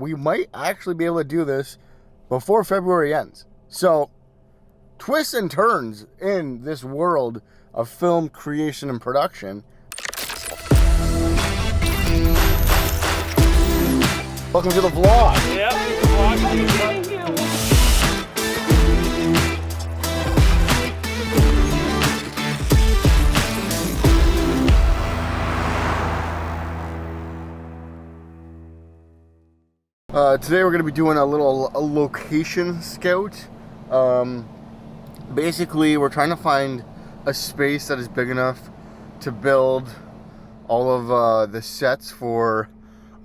we might actually be able to do this before February ends. So, twists and turns in this world of film creation and production. Welcome to the vlog. Yep, vlog. Today we're going to be doing a location scout. Basically, we're trying to find a space that is big enough to build all of the sets for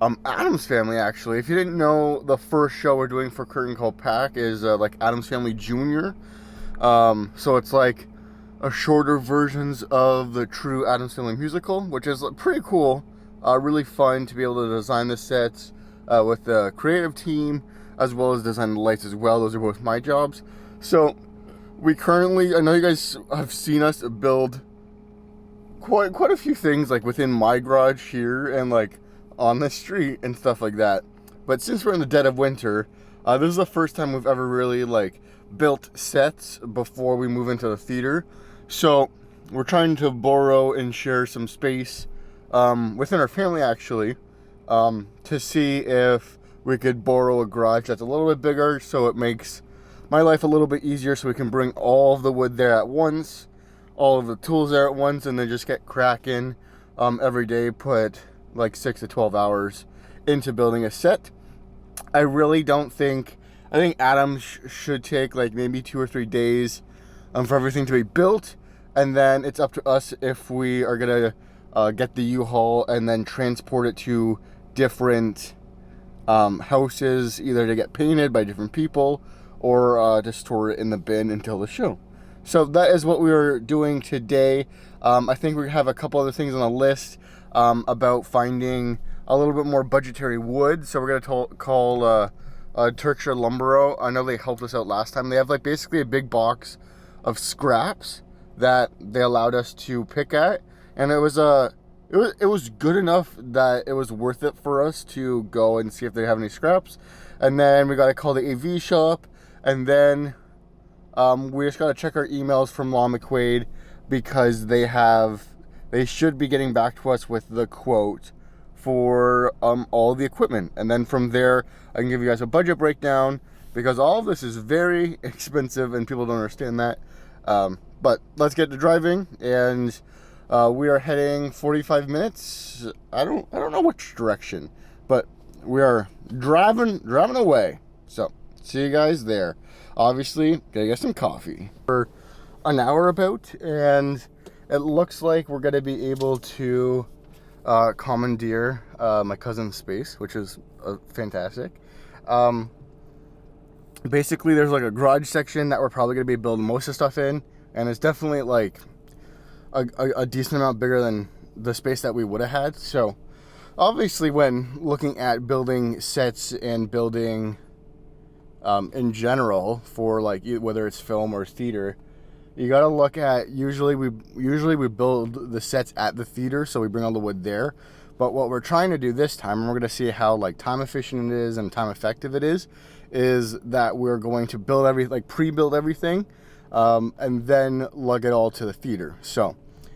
Addams Family. Actually, if you didn't know, the first show we're doing for Curtain Call Pack is like Addams Family Junior. So it's like a shorter versions of the true Addams Family musical, which is pretty cool. Really fun to be able to design the sets with the creative team, as well as design the lights as well. Those are both my jobs. So we currently, I know you guys have seen us build quite a few things like within my garage here and like on the street and stuff like that. But since we're in the dead of winter, this is the first time we've ever really like built sets before we move into the theater. So we're trying to borrow and share some space within our family actually, to see if we could borrow a garage that's a little bit bigger, so it makes my life a little bit easier, so we can bring all of the wood there at once, all of the tools there at once, and then just get cracking every day, put like 6 to 12 hours into building a set. I think Addams should take like maybe 2 or 3 days for everything to be built, and then it's up to us if we are gonna get the U-Haul and then transport it to different houses, either to get painted by different people or to store it in the bin until the show. So that is what we are doing today. I think we have a couple other things on the list about finding a little bit more budgetary wood. So we're going to call Turkshire Lumber. I know they helped us out last time. They have like basically a big box of scraps that they allowed us to pick at, and it was good enough that it was worth it for us to go and see if they have any scraps. And then we got to call the AV shop, and then we just got to check our emails from Law McQuaid, because they should be getting back to us with the quote for all the equipment. And then from there, I can give you guys a budget breakdown, because all of this is very expensive and people don't understand that. But let's get to driving, and we are heading 45 minutes. I don't know which direction, but we are driving away. So see you guys there. Obviously, gotta get some coffee. For an hour about, and it looks like we're gonna be able to commandeer my cousin's space, which is fantastic. Basically, there's like a garage section that we're probably gonna be building most of the stuff in, and it's definitely like a decent amount bigger than the space that we would have had. So obviously, when looking at building sets and building in general for like whether it's film or theater, you got to look at, usually we build the sets at the theater, so we bring all the wood there. But what we're trying to do this time, and we're going to see how like time efficient it is and time effective it is that we're going to build pre-build everything, and then lug it all to the theater. So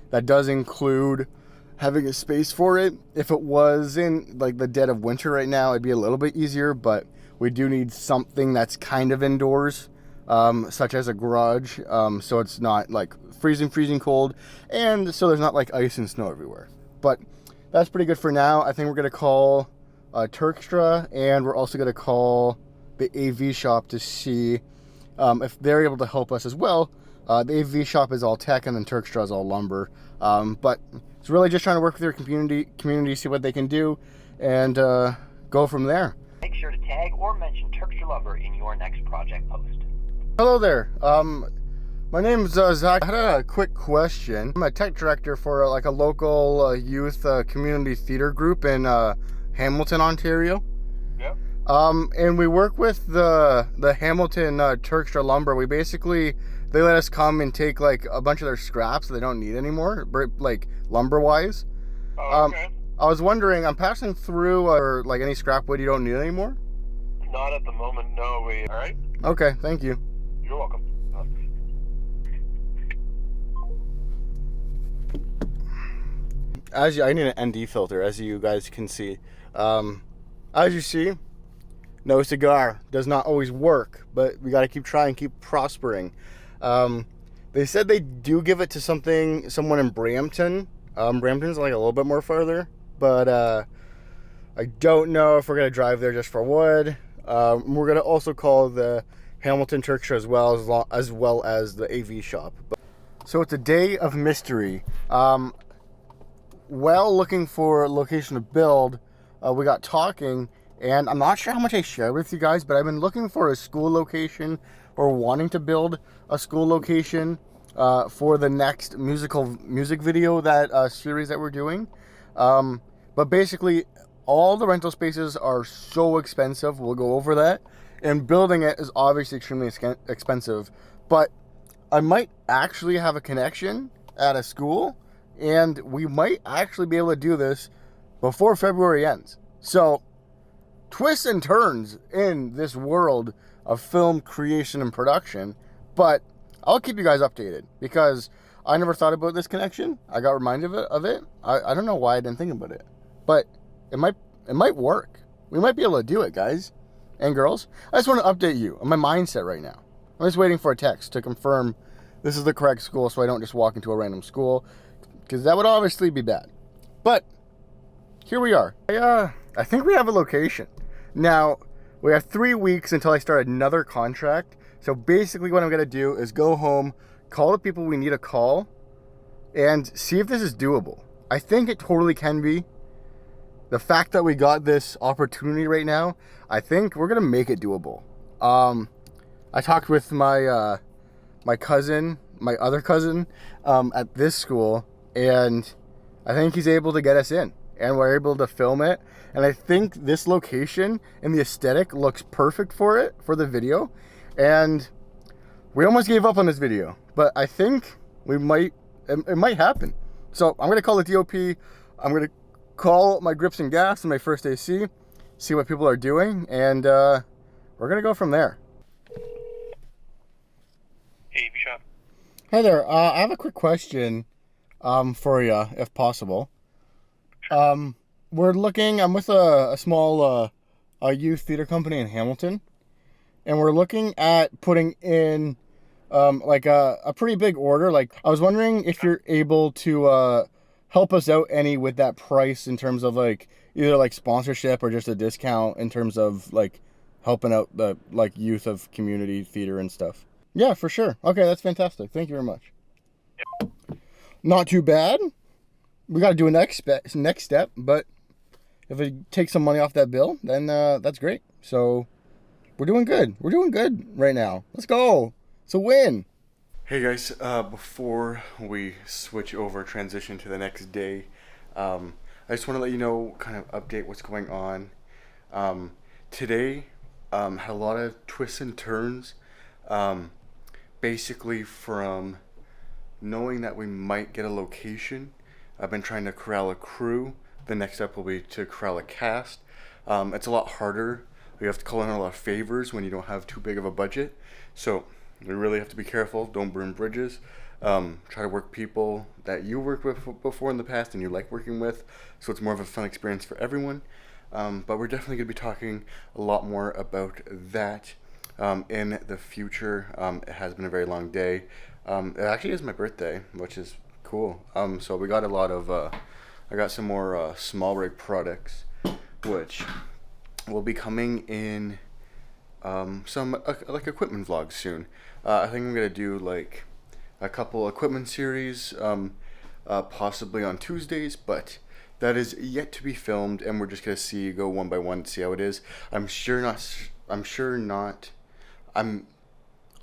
that does include having a space for it. If it was in like the dead of winter right now, it'd be a little bit easier, but we do need something that's kind of indoors, such as a garage, so it's not like freezing cold, and so there's not like ice and snow everywhere. But that's pretty good for now. I think we're going to call Turkstra, and we're also going to call the AV shop to see if they're able to help us as well. The AV shop is all tech, and then Turkstra is all lumber. But it's really just trying to work with your community, see what they can do, and go from there. Make sure to tag or mention Turkstra Lumber in your next project post. Hello there. My name is Zach. I had a quick question. I'm a tech director for like a local youth community theater group in Hamilton, Ontario. Yep. And we work with the Hamilton Turkstra Lumber. They let us come and take like a bunch of their scraps that they don't need anymore, like lumber wise. Oh, okay. I was wondering, I'm passing through, or like any scrap wood you don't need anymore? Not at the moment, no. All right? Okay, thank you. You're welcome. I need an ND filter, as you guys can see. As you see, no cigar does not always work, but we got to keep trying, keep prospering. They said they do give it to someone in Brampton. Brampton's like a little bit more farther, but I don't know if we're gonna drive there just for wood. We're gonna also call the Hamilton Turk Show as well as the AV shop. So it's a day of mystery. While looking for a location to build, we got talking, and I'm not sure how much I shared with you guys, but I've been looking for a school location or wanting to build a school location for the next music video that series that we're doing. But basically, all the rental spaces are so expensive. We'll go over that. And building it is obviously extremely expensive. But I might actually have a connection at a school, and we might actually be able to do this before February ends. So, twists and turns in this world of film creation and production, but I'll keep you guys updated because I never thought about this connection. I got reminded of it. I don't know why I didn't think about it, but it might work. We might be able to do it, guys and girls. I just want to update you on my mindset right now. I'm just waiting for a text to confirm this is the correct school so I don't just walk into a random school, because that would obviously be bad. But here we are. I think we have a location. Now, we have 3 weeks until I start another contract. So basically what I'm going to do is go home, call the people we need to call, and see if this is doable. I think it totally can be. The fact that we got this opportunity right now, I think we're going to make it doable. I talked with my my other cousin at this school, and I think he's able to get us in, and we're able to film it. And I think this location and the aesthetic looks perfect for it, for the video. And we almost gave up on this video, but I think it might happen. So I'm going to call the DOP. I'm going to call my grips and gas and my first AC, see what people are doing, and we're going to go from there. Hey, Shop. Hi there. I have a quick question for you, if possible. I'm with a small youth theater company in Hamilton, and we're looking at putting in like a pretty big order. Like, I was wondering if you're able to help us out any with that price in terms of like either like sponsorship or just a discount in terms of like helping out the like youth of community theater and stuff. Yeah, for sure. Okay, that's fantastic. Thank you very much. Not too bad. We got to do a next step, but if it takes some money off that bill, then that's great. So we're doing good. We're doing good right now. Let's go. It's a win. Hey guys, before we transition to the next day, I just want to let you know, kind of update what's going on. Today, had a lot of twists and turns, basically from knowing that we might get a location. I've been trying to corral a crew. The next step will be to corral a cast. It's a lot harder. You have to call in a lot of favors when you don't have too big of a budget. So you really have to be careful. Don't burn bridges. Try to work people that you worked with before in the past and you like working with, so it's more of a fun experience for everyone. But we're definitely going to be talking a lot more about that in the future. It has been a very long day. It actually is my birthday, which is cool. So we got a lot of I got some more small rig products, which will be coming in some like equipment vlogs soon. I think I'm gonna do like a couple equipment series, possibly on Tuesdays, but that is yet to be filmed, and we're just gonna go one by one, see how it is. I'm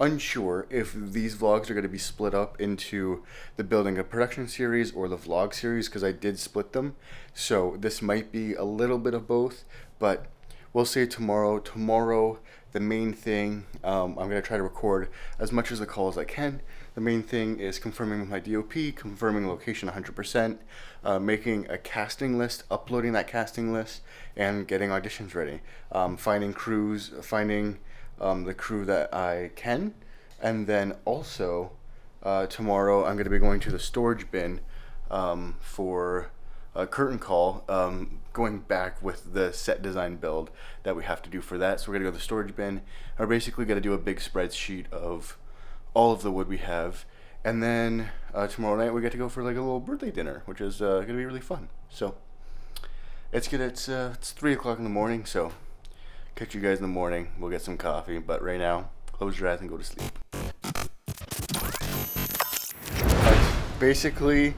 unsure if these vlogs are going to be split up into the building a production series or the vlog series, because I did split them. So this might be a little bit of both, but we'll see tomorrow. Tomorrow the main thing, I'm going to try to record as much as the call as I can. The main thing is confirming with my DOP, confirming location 100%, making a casting list, uploading that casting list, and getting auditions ready. Finding crews, finding the crew that I can, and then also tomorrow I'm going to be going to the storage bin for a curtain call, going back with the set design build that we have to do for that. So we're gonna go to the storage bin. We're basically gonna do a big spreadsheet of all of the wood we have, and then tomorrow night we get to go for like a little birthday dinner, which is gonna be really fun. So it's good. It's 3 o'clock in the morning, so catch you guys in the morning. We'll get some coffee, but right now, close your eyes and go to sleep. Basically,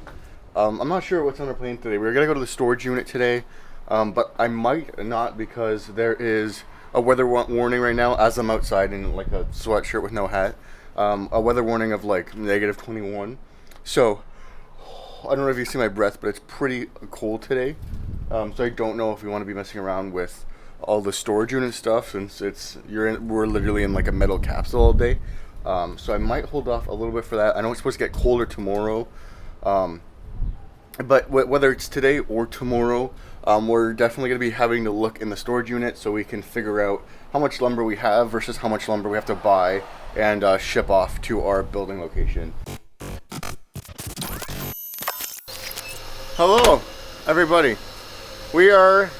I'm not sure what's on our plan today. We're gonna go to the storage unit today, but I might not because there is a weather warning right now as I'm outside in like a sweatshirt with no hat. A weather warning of like -21. So I don't know if you see my breath, but it's pretty cold today. So I don't know if we want to be messing around with all the storage unit stuff since we're literally in like a metal capsule all day. So I might hold off a little bit for that. I know it's supposed to get colder tomorrow. But whether it's today or tomorrow, we're definitely going to be having to look in the storage unit so we can figure out how much lumber we have versus how much lumber we have to buy and ship off to our building location. Hello, everybody. We are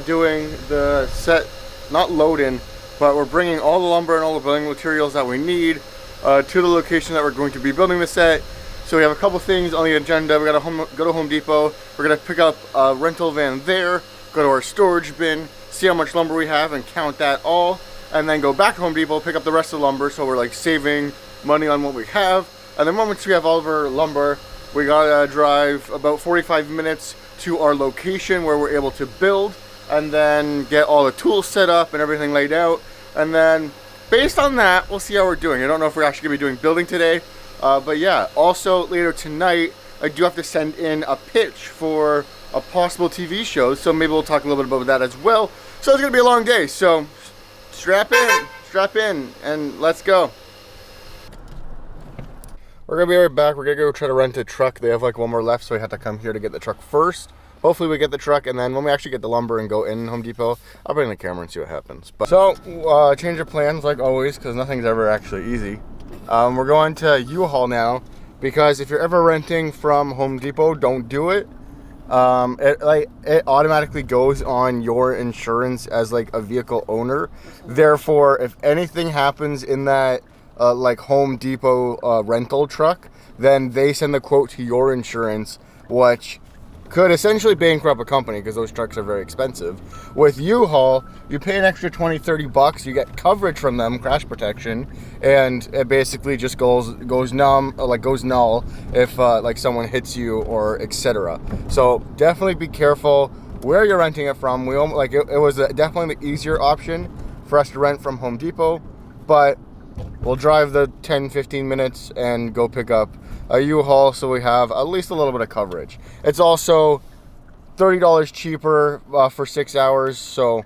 doing the set, not load-in, but we're bringing all the lumber and all the building materials that we need to the location that we're going to be building the set. So we have a couple things on the agenda. We gotta go to Home Depot. We're gonna pick up a rental van there, go to our storage bin, see how much lumber we have and count that all, and then go back to Home Depot, pick up the rest of the lumber, so we're like saving money on what we have. And then once we have all of our lumber, we gotta drive about 45 minutes to our location where we're able to build, and then get all the tools set up and everything laid out. And then based on that, we'll see how we're doing. I don't know if we're actually gonna be doing building today. But yeah, also later tonight, I do have to send in a pitch for a possible TV show, so maybe we'll talk a little bit about that as well. So it's gonna be a long day, so strap in, and let's go. We're gonna be right back. We're gonna go try to rent a truck. They have like one more left, so we have to come here to get the truck first. Hopefully we get the truck, and then when we actually get the lumber and go in Home Depot, I'll bring the camera and see what happens. But so, change of plans like always, because nothing's ever actually easy. We're going to U-Haul now, because if you're ever renting from Home Depot, don't do it. It automatically goes on your insurance as like a vehicle owner. Therefore, if anything happens in that like Home Depot rental truck, then they send the quote to your insurance, which could essentially bankrupt a company because those trucks are very expensive. With U-Haul, you pay an extra $20-30, you get coverage from them, crash protection, and it basically just goes null if like someone hits you or etc. So definitely be careful where you're renting it from. We it was definitely the easier option for us to rent from Home Depot, but we'll drive the 10-15 minutes and go pick up a U-Haul so we have at least a little bit of coverage. It's also $30 cheaper for 6 hours, so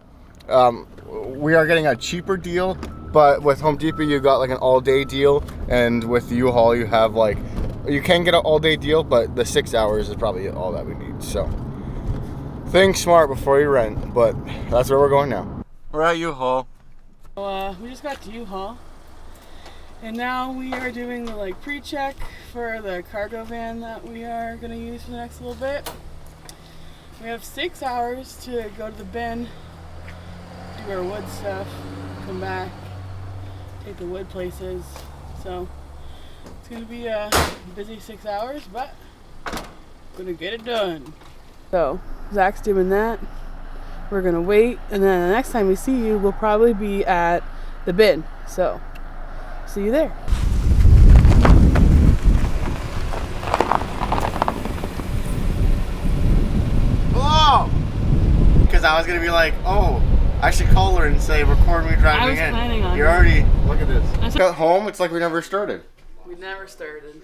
we are getting a cheaper deal, but with Home Depot you got like an all-day deal, and with U-Haul you have like, you can get an all-day deal, but the 6 hours is probably all that we need. So think smart before you rent, but that's where we're going now. We're at U-Haul. We just got to U-Haul. And now we are doing the like pre-check for the cargo van that we are going to use for the next little bit. We have 6 hours to go to the bin, do our wood stuff, come back, take the wood places. So it's going to be a busy 6 hours, but going to get it done. So Zach's doing that. We're going to wait, and then the next time we see you, we'll probably be at the bin. So see you there. Hello! Because I was going to be like, oh, I should call her and say, record me driving in. I was planning on You're it. already, look at this. Got home, it's like we never started. We never started.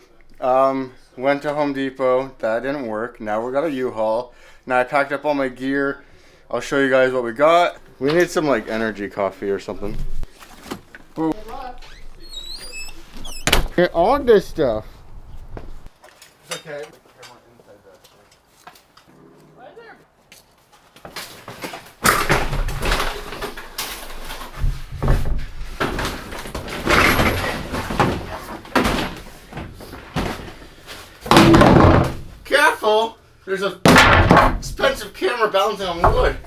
Went to Home Depot, that didn't work. Now we got a U-Haul. Now I packed up all my gear. I'll show you guys what we got. We need some like energy coffee or something. Get on this stuff. It's okay. Careful! There's a expensive camera balancing on wood.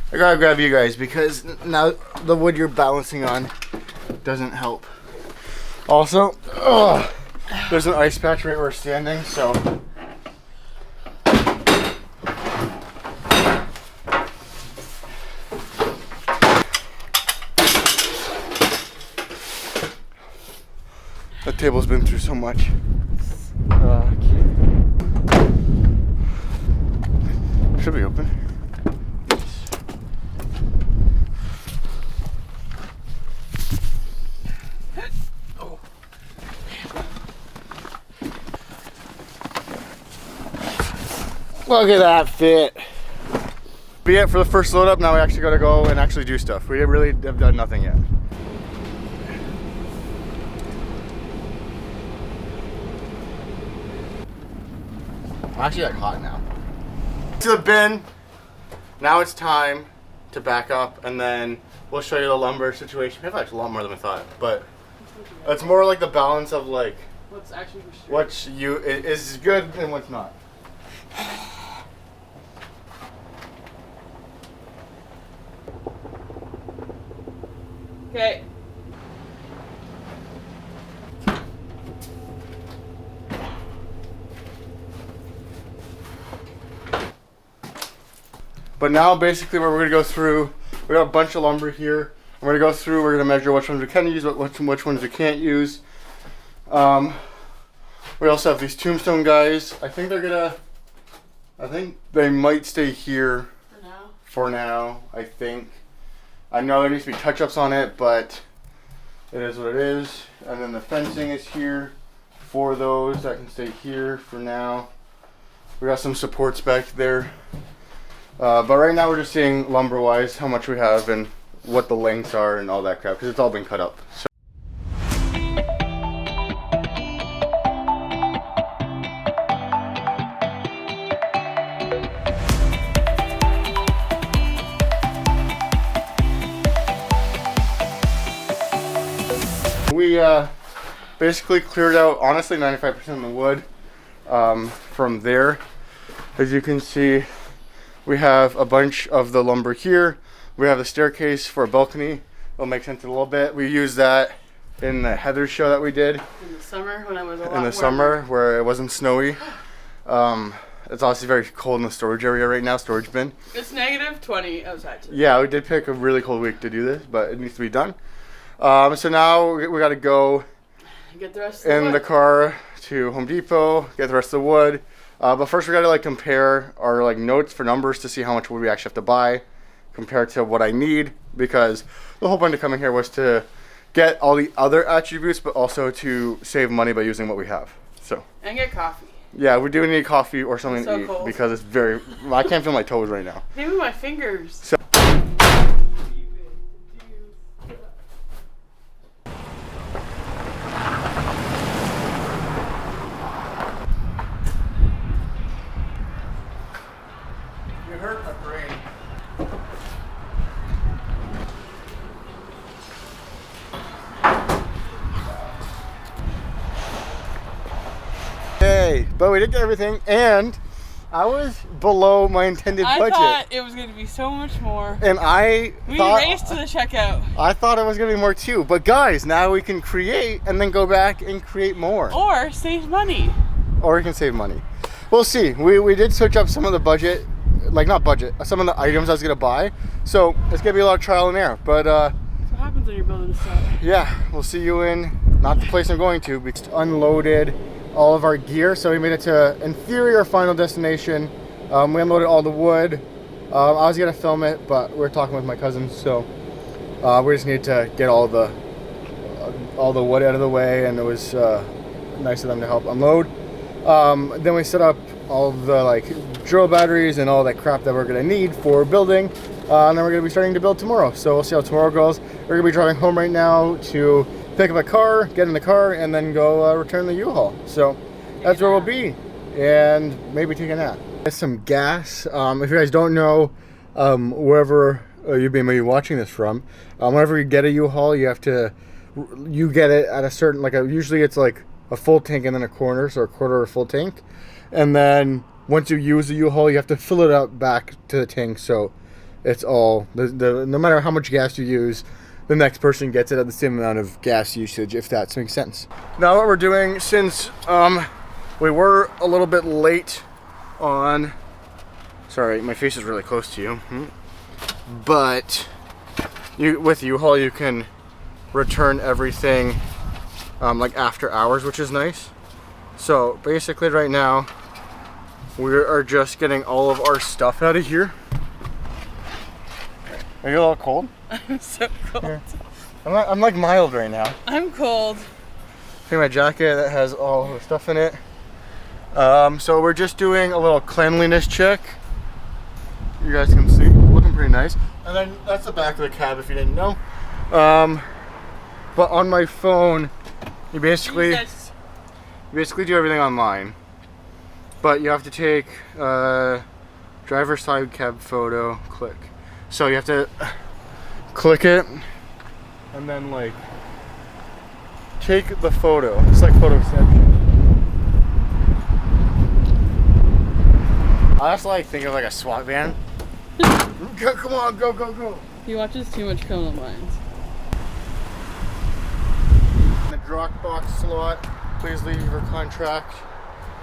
I gotta grab you guys because now the wood you're balancing on doesn't help. Also, there's an ice patch right where we're standing, so. That table's been through so much. Should be open. Look at that fit. Be it for the first load up. Now we actually got to go and actually do stuff. We really have done nothing yet. I'm actually like hot now. To the bin. Now it's time to back up and then we'll show you the lumber situation. We have actually a lot more than we thought, but it's more like the balance of like what's actually for sure. What's is good and what's not. Okay. But now basically what we're gonna go through, we got a bunch of lumber here. We're gonna go through, we're gonna measure which ones we can use, which ones we can't use. We also have these tombstone guys. I think they might stay here for now, I think. I know there needs to be touch-ups on it, but it is what it is. And then the fencing is here for those that can stay here for now. We got some supports back there. But right now we're just seeing lumber-wise how much we have and what the lengths are and all that crap, because it's all been cut up. So we basically cleared out, honestly, 95% of the wood from there. As you can see, we have a bunch of the lumber here. We have the staircase for a balcony. It'll make sense in a little bit. We used that in the Heather show that we did. In the summer when I was a lot in the summer where it wasn't snowy. It's obviously very cold in the storage area right now, storage bin. It's negative 20 outside today. Yeah, we did pick a really cold week to do this, but it needs to be done. So now we got to go get the rest of the car to Home Depot, get the rest of the wood. But first we got to like compare our like notes for numbers to see how much wood we actually have to buy compared to what I need, because the whole point of coming here was to get all the other attributes, but also to save money by using what we have. So. And get coffee. Yeah, we do need coffee or something to eat cold. because it's very. I can't feel my toes right now. Maybe my fingers. So, you hurt my brain. Hey, but we did get everything, and I was below my intended budget. I thought it was going to be so much more. And we raced to the checkout. I thought it was going to be more too. But guys, now we can create and then go back and create more. Or save money. Or we can save money. We'll see. We did switch up some of the budget, like not budget, some of the items I was going to buy. So it's going to be a lot of trial and error. But that's what happens when you're building a set. yeah, we'll see you in, not the place I'm going to. We just unloaded all of our gear, so we made it to, in theory, our final destination, We unloaded all the wood. I was gonna film it, but we're talking with my cousins, so we just need to get all the wood out of the way, and it was nice of them to help unload. Then we set up all the like drill batteries and all that crap that we're gonna need for building, and then we're gonna be starting to build tomorrow. So we'll see how tomorrow goes. We're gonna be driving home right now to pick up a car, get in the car, and then go return the U-Haul. So that's where we'll be, and maybe take a nap. Get some gas. If you guys don't know, wherever you may be watching this from, whenever you get a U-Haul, you get it at a certain, usually it's like a full tank and then a quarter, so a quarter or full tank. And then once you use the U-Haul, you have to fill it up back to the tank, so it's all, no matter how much gas you use, the next person gets it at the same amount of gas usage, if that makes sense. Now what we're doing, since we were a little bit late on, sorry, my face is really close to you, but with U-Haul you can return everything like after hours, which is nice. So basically right now we are just getting all of our stuff out of here. Are you a little cold? I'm so cold. Here. I'm like mild right now. I'm cold. Take my jacket that has all the stuff in it. So we're just doing a little cleanliness check. You guys can see, looking pretty nice. And then that's the back of the cab if you didn't know. But on my phone, you basically do everything online. But you have to take driver's side cab photo, click. So you have to click it and then like take the photo. It's like photoception. I just like think of like a SWAT van. Come on, go, go, go. He watches too much Criminal Minds. In the Dropbox slot, please leave your contract.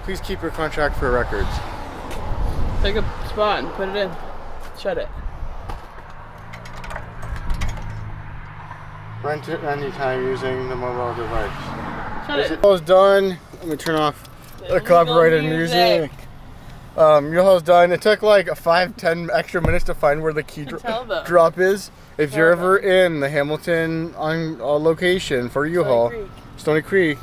Please keep your contract for records. Take a spot and put it in. Shut it. Rent it anytime using the mobile device. Shut it. U-Haul's done. Let me turn off the copyrighted music. U-Haul's done. It took like 5-10 extra minutes to find where the key drop is. If you're ever in the Hamilton location for U-Haul, Stony Creek,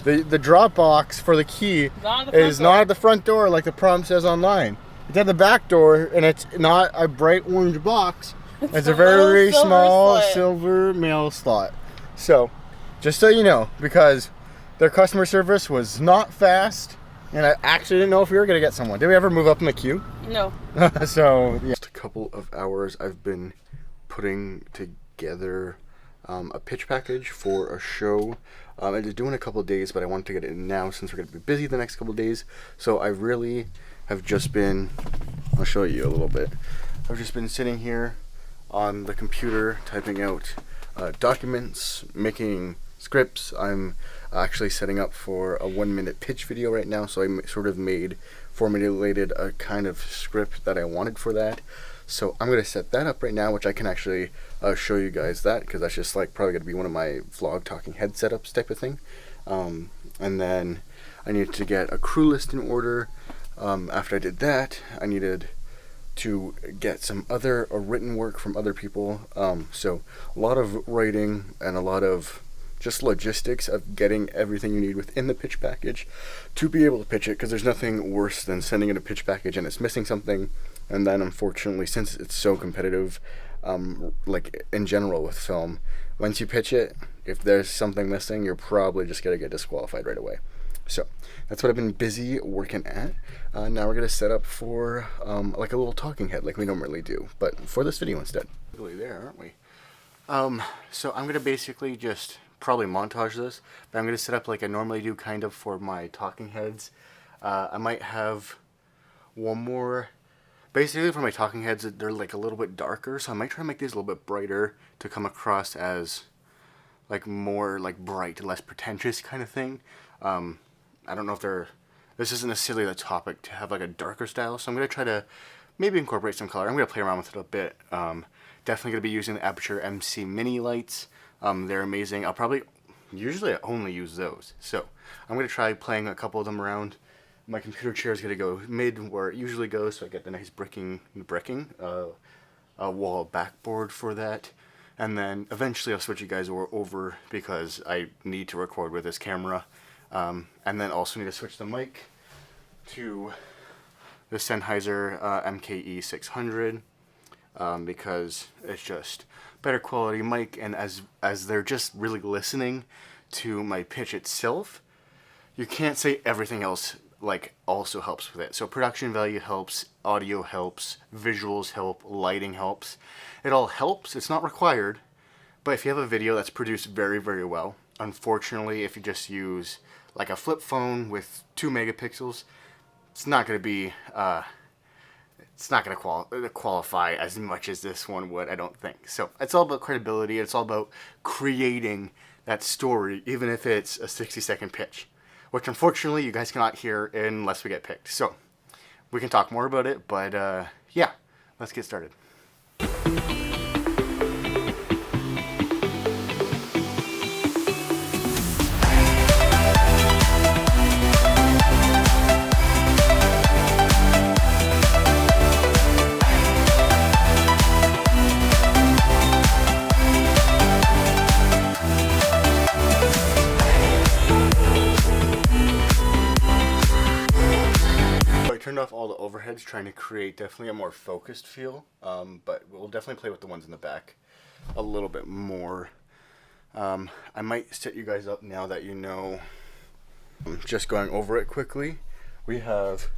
the drop box for the key is not at the front door like the prompt says online. It's at the back door, and it's not a bright orange box. It's a very small silver mail slot. So, just so you know, because their customer service was not fast, and I actually didn't know if we were going to get someone. Did we ever move up in the queue? No. So, yeah. Just a couple of hours I've been putting together a pitch package for a show. I was doing a couple of days, but I wanted to get it in now since we're going to be busy the next couple of days. So I really have just been, I'll show you a little bit. I've just been sitting here on the computer typing out documents, making scripts. I'm actually setting up for a 1-minute pitch video right now, so I sort of formulated a kind of script that I wanted for that. So I'm going to set that up right now, which I can actually show you guys that, because that's just like probably going to be one of my vlog talking head setups type of thing. And then I needed to get a crew list in order. After I did that, I needed to get some other written work from other people. So a lot of writing and a lot of just logistics of getting everything you need within the pitch package to be able to pitch it, because there's nothing worse than sending in a pitch package and it's missing something. And then unfortunately, since it's so competitive, like in general with film, once you pitch it, if there's something missing, you're probably just going to get disqualified right away. So that's what I've been busy working at. Now we're going to set up for like a little talking head like we normally do, but for this video instead. Really there, aren't we? So I'm going to basically just probably montage this, but I'm going to set up like I normally do kind of for my talking heads. I might have one more. Basically for my talking heads, they're like a little bit darker, so I might try to make these a little bit brighter to come across as like more like bright, less pretentious kind of thing. I don't know if this isn't necessarily the topic to have like a darker style, so I'm going to try to maybe incorporate some color. I'm going to play around with it a bit. Definitely going to be using the Aperture MC mini lights. They're amazing. Usually I only use those, so I'm going to try playing a couple of them around. my computer chair is gonna go mid where it usually goes, so I get the nice bricking wall backboard for that. And then eventually I'll switch you guys over because I need to record with this camera. And then also need to switch the mic to the Sennheiser MKE 600 because it's just better quality mic, and as they're just really listening to my pitch itself, you can't say everything else like also helps with it. So production value helps, audio helps, visuals help, lighting helps. It all helps. It's not required, but if you have a video that's produced very, very well, unfortunately, if you just use like a flip phone with 2 megapixels, it's not going to be it's not going to qualify as much as this one would, I don't think. So it's all about credibility. It's all about creating that story, even if it's a 60-second pitch, which unfortunately you guys cannot hear unless we get picked. So we can talk more about it, but yeah, let's get started. Turned off all the overheads, trying to create definitely a more focused feel, but we'll definitely play with the ones in the back a little bit more. I might set you guys up now that you know. Just going over it quickly, we have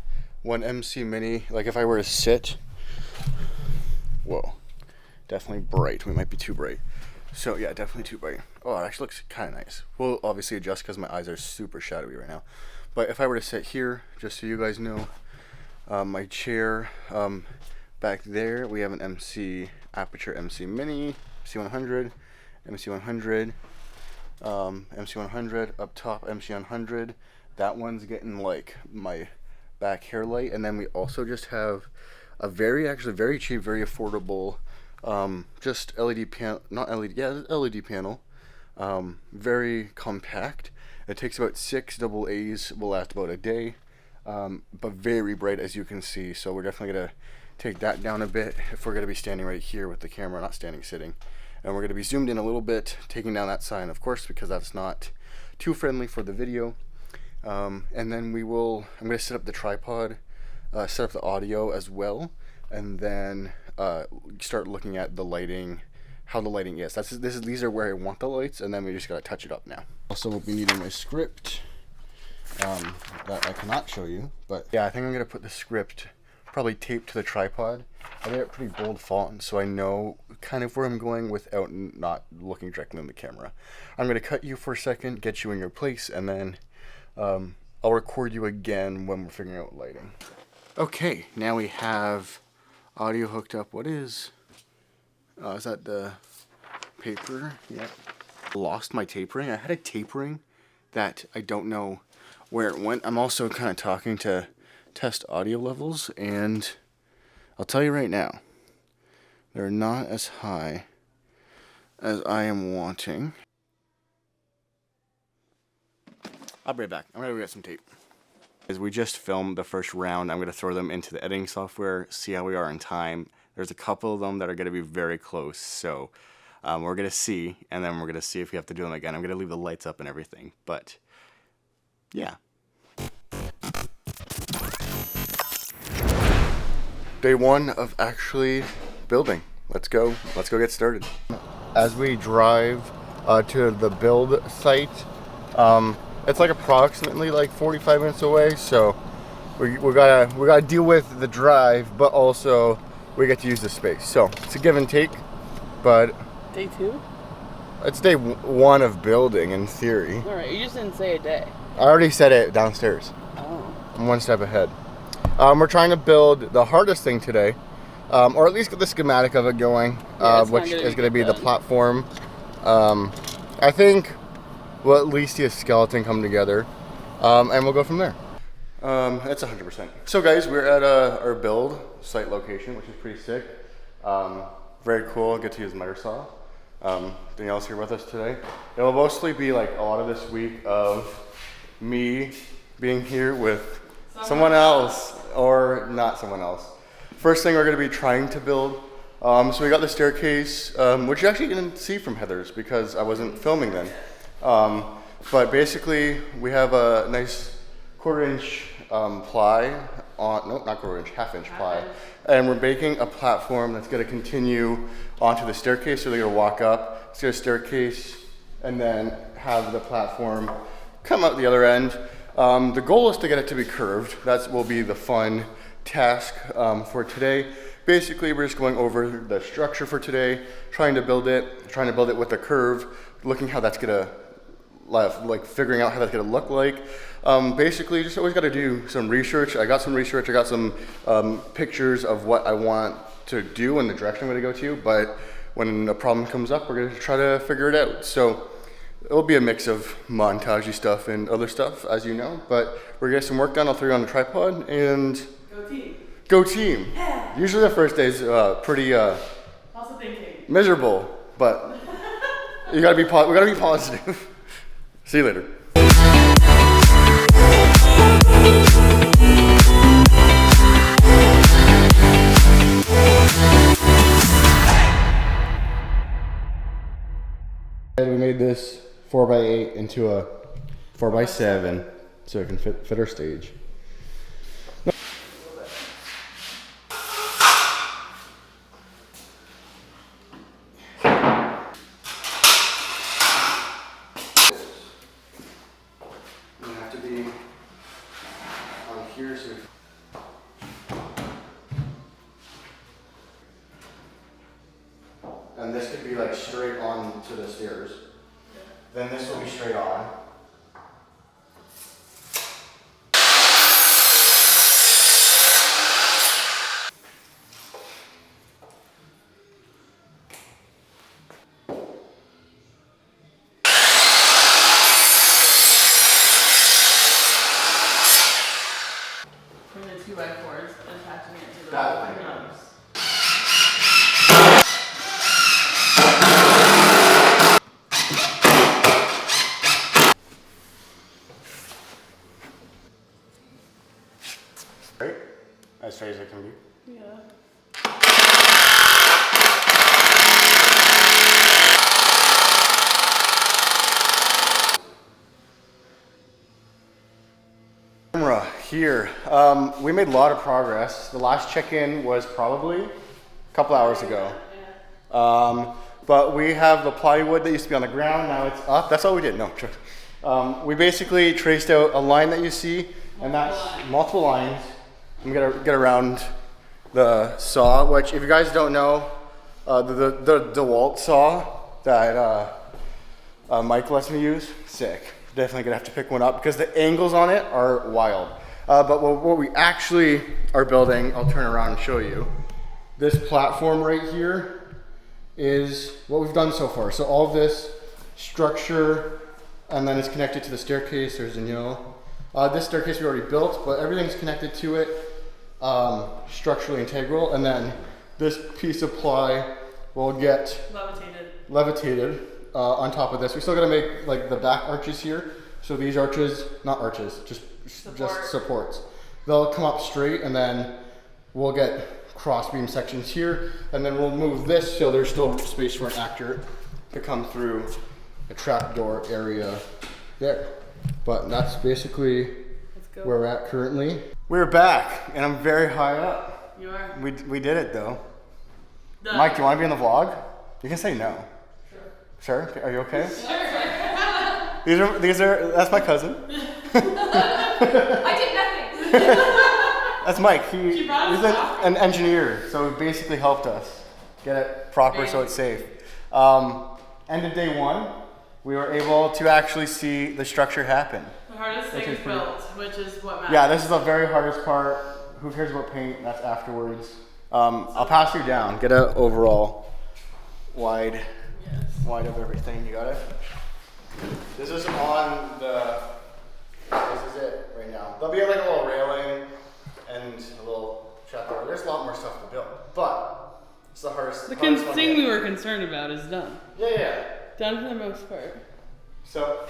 one MC Mini. Like if I were to sit, whoa, definitely bright. We might be too bright. So yeah, definitely too bright. Oh, it actually looks kind of nice. We'll obviously adjust because my eyes are super shadowy right now. But if I were to sit here, just so you guys know, my chair back there, we have an Aperture MC Mini, MC100, MC100, MC100, up top MC100. That one's getting like my back hair light. And then we also just have a actually very cheap, very affordable, just LED panel, not LED, yeah, LED panel, very compact. It takes about 6 AA's, will last about a day. But very bright, as you can see, so we're definitely going to take that down a bit if we're going to be standing right here with the camera, not standing, sitting. And we're going to be zoomed in a little bit, taking down that sign, of course, because that's not too friendly for the video. And then I'm going to set up the tripod, set up the audio as well, and then start looking at the lighting, how the lighting is. These are where I want the lights, and then we just got to touch it up now. Also, we'll be needing my script. That I cannot show you, but yeah, I think I'm gonna put the script probably taped to the tripod. I made it pretty bold font, so I know kind of where I'm going without not looking directly in the camera. I'm gonna cut you for a second, get you in your place, and then I'll record you again when we're figuring out lighting. Okay, now we have audio hooked up. What is that the paper? Yeah. Lost my tapering. I had a tapering that I don't know where it went. I'm also kind of talking to test audio levels, and I'll tell you right now, they're not as high as I am wanting. I'll be right back. I'm gonna go get some tape. As we just filmed the first round, I'm gonna throw them into the editing software, see how we are in time. There's a couple of them that are gonna be very close, so we're gonna see, and then we're gonna see if we have to do them again. I'm gonna leave the lights up and everything, but yeah. Day one of actually building. Let's go get started. As we drive to the build site, it's like approximately like 45 minutes away, so we gotta deal with the drive, but also we get to use the space. So it's a give and take, but Day 2? it's day 1 of building in theory. Alright, you just didn't say a day. I already said it downstairs. Oh. I'm one step ahead. We're trying to build the hardest thing today, or at least get the schematic of it going, which is going to be the platform. I think we'll at least see a skeleton come together, and we'll go from there. It's 100%. So guys, we're at our build site location, which is pretty sick. Very cool. Get to use miter saw. Danielle's here with us today. It will mostly be like a lot of this week of me being here with someone else, or not someone else. First thing we're going to be trying to build. So we got the staircase, which you actually didn't see from Heather's because I wasn't filming then. But basically, we have a nice 1/4-inch ply on, no, not 1/4-inch, 1/2-inch ply, and we're making a platform that's going to continue onto the staircase. So they're going to walk up, it's a staircase, and then have the platform come out the other end. The goal is to get it to be curved. That will be the fun task for today. Basically, we're just going over the structure for today, trying to build it with a curve, looking how that's gonna, like figuring out how that's gonna look like. Basically, just always gotta do some research. I got some pictures of what I want to do and the direction I'm gonna go to, but when a problem comes up, we're gonna try to figure it out. So it'll be a mix of montagey stuff and other stuff, as you know, but we're gonna get some work done. I'll throw you on the tripod and Go team. go team. Yeah. Usually the first day's pretty Also thinking. miserable, but we gotta be positive. See you later. And we made this 4x8 into a 4x7 so it can fit our stage. You have to be on here so and this could be like straight on to the stairs. Then this will be straight on. From the 2x4s, attaching it to the That thing. drums. Right? As straight as it can be. Yeah. Camera here. We made a lot of progress. The last check-in was probably a couple hours ago. But we have the plywood that used to be on the ground, now it's up. That's all we did, no. We basically traced out a line that you see, and that's multiple lines. I'm gonna get around the saw, which if you guys don't know, the DeWalt saw that Mike lets me use, sick. Definitely gonna have to pick one up because the angles on it are wild. But what we actually are building, I'll turn around and show you. This platform right here is what we've done so far. So all of this structure, and then it's connected to the staircase. There's Danielle. This staircase we already built, but everything's connected to it, structurally integral. And then this piece of ply will get levitated on top of this. We still gotta make like the back arches here. So these arches, not arches, just supports. They'll come up straight, and then we'll get cross beam sections here, and then we'll move this so there's still space for an actor to come through a trapdoor area there. But that's basically where we're at currently. We're back, and I'm very high up. You are? We did it though. Done. Mike, do you want to be in the vlog? You can say no. Sure. Are you okay? These are that's my cousin. I did nothing. That's Mike. He's an engineer, so he basically helped us get it proper so it's safe. End of day one, we were able to actually see the structure happen. The hardest thing is built, which is what matters. Yeah, this is the very hardest part. Who cares about paint? That's afterwards. I'll pass you down. Get an overall wide of everything. You got it? This is on the, this is it right now. There'll be like a little railing and a little trapdoor. There's a lot more stuff to build, but it's the hardest. The hardest thing we were concerned about is done. Yeah. Done for the most part. So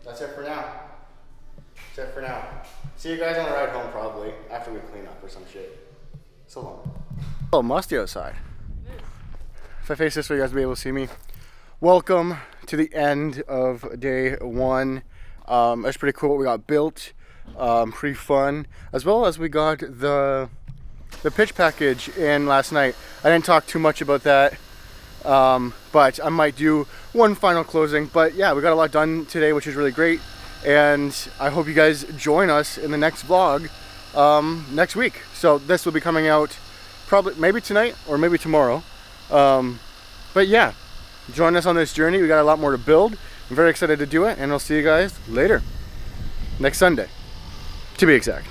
that's it for now. Except for now. See you guys on the ride home probably, after we clean up or some shit. So long. A little musty outside. If I face this way, you guys will be able to see me. Welcome to the end of day one. That's pretty cool what we got built. Pretty fun. As well as we got the pitch package in last night. I didn't talk too much about that. But I might do one final closing. But yeah, we got a lot done today, which is really great. And I hope you guys join us in the next vlog next week. So this will be coming out probably maybe tonight or maybe tomorrow. But yeah, join us on this journey. We got a lot more to build. I'm very excited to do it, and I'll see you guys later. Next Sunday, to be exact.